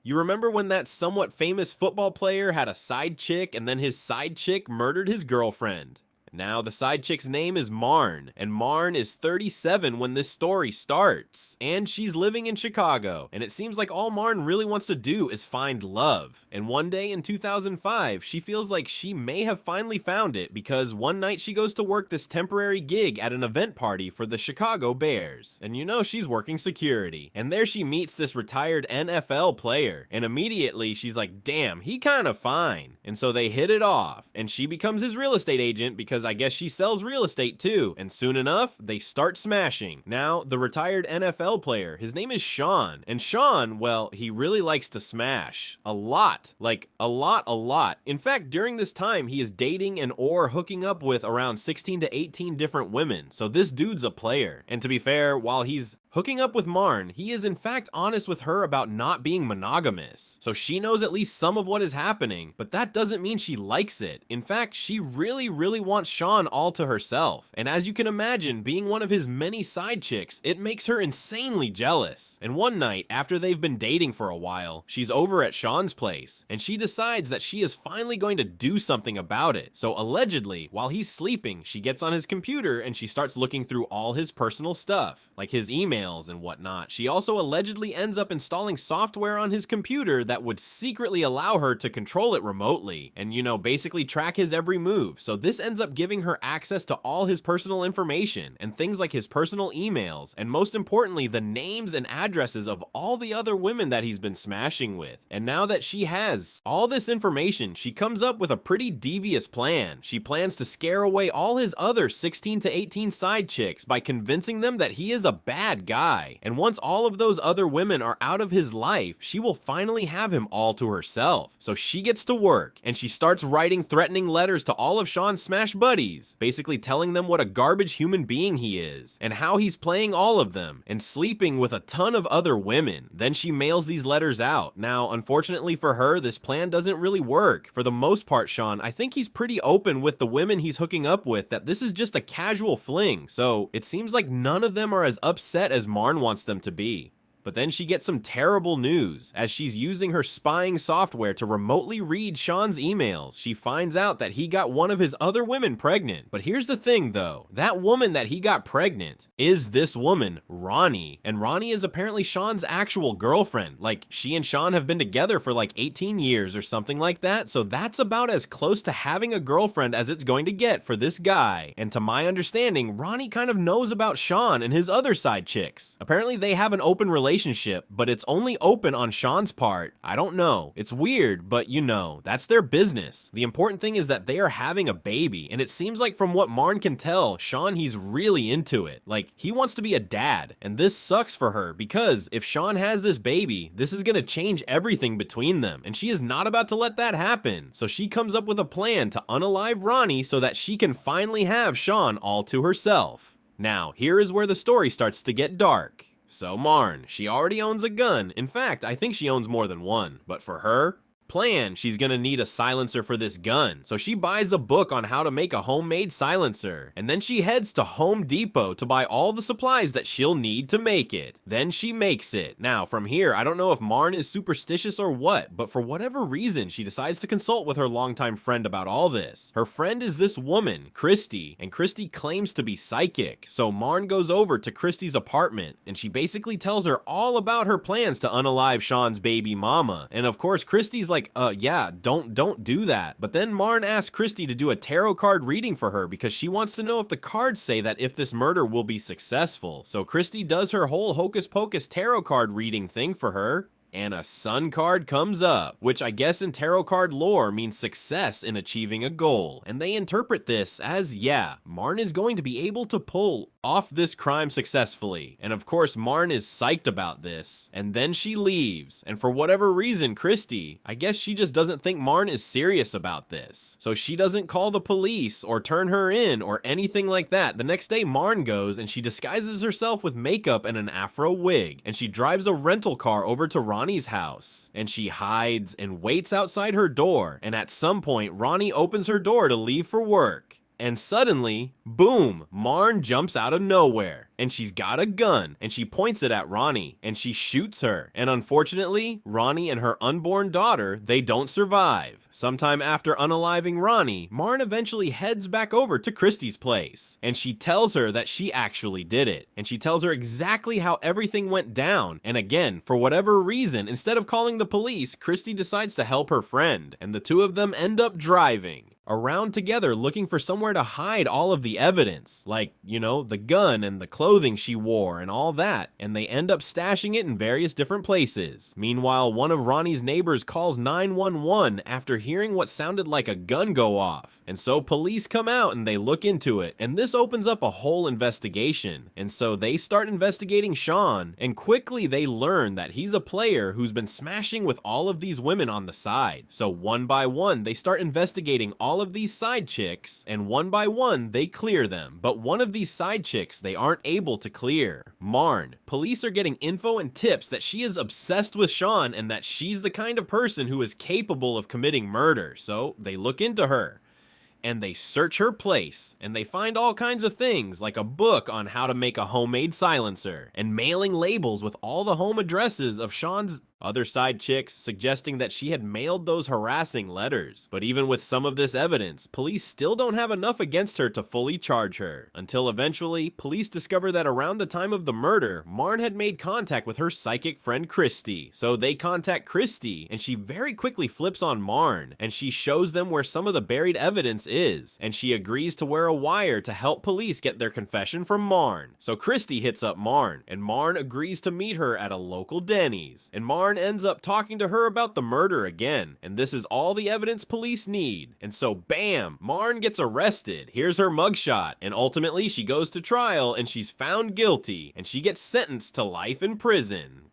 You remember when that somewhat famous football player had a side chick and then his side chick murdered his girlfriend? Now, the side chick's name is Marn, and Marn is 37 when this story starts, and she's living in Chicago, and it seems like all Marn really wants to do is find love. And one day in 2005, she feels like she may have finally found it because one night she goes to work this temporary gig at an event party for the Chicago Bears, and you know she's working security, and there she meets this retired NFL player, and immediately she's like, damn, he kinda fine, and so they hit it off, and she becomes his real estate agent because I guess she sells real estate too, and soon enough, they start smashing. Now, the retired NFL player, his name is Shaun, and Shaun, well, he really likes to smash. A lot. Like, a lot. In fact, during this time, he is dating and or hooking up with around 16 to 18 different women, so this dude's a player. And to be fair, while he's hooking up with Marn, he is in fact honest with her about not being monogamous. So she knows at least some of what is happening, but that doesn't mean she likes it. In fact, she really wants Shaun all to herself. And as you can imagine, being one of his many side chicks, it makes her insanely jealous. And one night, after they've been dating for a while, she's over at Shaun's place, and she decides that she is finally going to do something about it. So allegedly, while he's sleeping, she gets on his computer and she starts looking through all his personal stuff, like his emails and whatnot. She also allegedly ends up installing software on his computer that would secretly allow her to control it remotely and, you know, basically track his every move. So this ends up giving her access to all his personal information and things like his personal emails, and most importantly, the names and addresses of all the other women that he's been smashing with. And now that she has all this information, she comes up with a pretty devious plan. She plans to scare away all his other 16 to 18 side chicks by convincing them that he is a bad guy. And once all of those other women are out of his life, she will finally have him all to herself. So she gets to work and she starts writing threatening letters to all of Shaun's smash buddies, basically telling them what a garbage human being he is and how he's playing all of them and sleeping with a ton of other women. Then she mails these letters out. Now, unfortunately for her, this plan doesn't really work. For the most part, Shaun, I think he's pretty open with the women he's hooking up with that this is just a casual fling. So it seems like none of them are as upset as Marn wants them to be. But then she gets some terrible news. As she's using her spying software to remotely read Shaun's emails, she finds out that he got one of his other women pregnant. But here's the thing though, that woman that he got pregnant is this woman, Ronnie. And Ronnie is apparently Shaun's actual girlfriend. Like, she and Shaun have been together for like 18 years or something like that. So that's about as close to having a girlfriend as it's going to get for this guy. And to my understanding, Ronnie kind of knows about Shaun and his other side chicks. Apparently they have an open relationship, but it's only open on Shaun's part. I don't know. It's weird, but you know, that's their business. The important thing is that they are having a baby, and it seems like from what Marn can tell, Shaun, he's really into it. Like, he wants to be a dad, and this sucks for her because if Shaun has this baby, this is gonna change everything between them, and she is not about to let that happen. So she comes up with a plan to unalive Ronnie so that she can finally have Shaun all to herself. Now, here is where the story starts to get dark. So Marn, she already owns a gun. In fact, I think she owns more than one. But for her plan, she's gonna need a silencer for this gun. So she buys a book on how to make a homemade silencer. And then she heads to Home Depot to buy all the supplies that she'll need to make it. Then she makes it. Now, from here, I don't know if Marn is superstitious or what, but for whatever reason, she decides to consult with her longtime friend about all this. Her friend is this woman, Christy, and Christy claims to be psychic. So Marn goes over to Christy's apartment, and she basically tells her all about her plans to unalive Shaun's baby mama. And of course, Christy's like, yeah, don't do that. But then Marn asks Christy to do a tarot card reading for her because she wants to know if the cards say that if this murder will be successful. So Christy does her whole hocus pocus tarot card reading thing for her, and a sun card comes up, which I guess in tarot card lore means success in achieving a goal. And they interpret this as, yeah, Marn is going to be able to pull off this crime successfully. And of course, Marn is psyched about this. And then she leaves. And for whatever reason, Christy, I guess she just doesn't think Marn is serious about this. So she doesn't call the police or turn her in or anything like that. The next day, Marn goes and she disguises herself with makeup and an afro wig. And she drives a rental car over to Ronnie's house. And she hides and waits outside her door. And at some point, Ronnie opens her door to leave for work. And suddenly, boom, Marn jumps out of nowhere, and she's got a gun, and she points it at Ronnie, and she shoots her. And unfortunately, Ronnie and her unborn daughter, they don't survive. Sometime after unaliving Ronnie, Marn eventually heads back over to Christy's place, and she tells her that she actually did it, and she tells her exactly how everything went down. And again, for whatever reason, instead of calling the police, Christy decides to help her friend, and the two of them end up driving around together looking for somewhere to hide all of the evidence, like, you know, the gun and the clothing she wore and all that, and they end up stashing it in various different places. Meanwhile, one of Ronnie's neighbors calls 911 after hearing what sounded like a gun go off, and so police come out and they look into it, and this opens up a whole investigation, and so they start investigating Shaun, and quickly they learn that he's a player who's been smashing with all of these women on the side. So one by one, they start investigating all of these side chicks, and one by one they clear them. But one of these side chicks they aren't able to clear, Marn. Police are getting info and tips that she is obsessed with Shaun and that she's the kind of person who is capable of committing murder, so they look into her. And they search her place, and they find all kinds of things, like a book on how to make a homemade silencer, and mailing labels with all the home addresses of Shaun's other side chicks, suggesting that she had mailed those harassing letters. But even with some of this evidence, police still don't have enough against her to fully charge her, until eventually, police discover that around the time of the murder, Marn had made contact with her psychic friend Christy. So they contact Christy, and she very quickly flips on Marn, and she shows them where some of the buried evidence is, and she agrees to wear a wire to help police get their confession from Marn. So Christy hits up Marn, and Marn agrees to meet her at a local Denny's, and Marn ends up talking to her about the murder again, and this is all the evidence police need. And so bam, Marn gets arrested. Here's her mugshot, and ultimately she goes to trial and she's found guilty, and she gets sentenced to life in prison.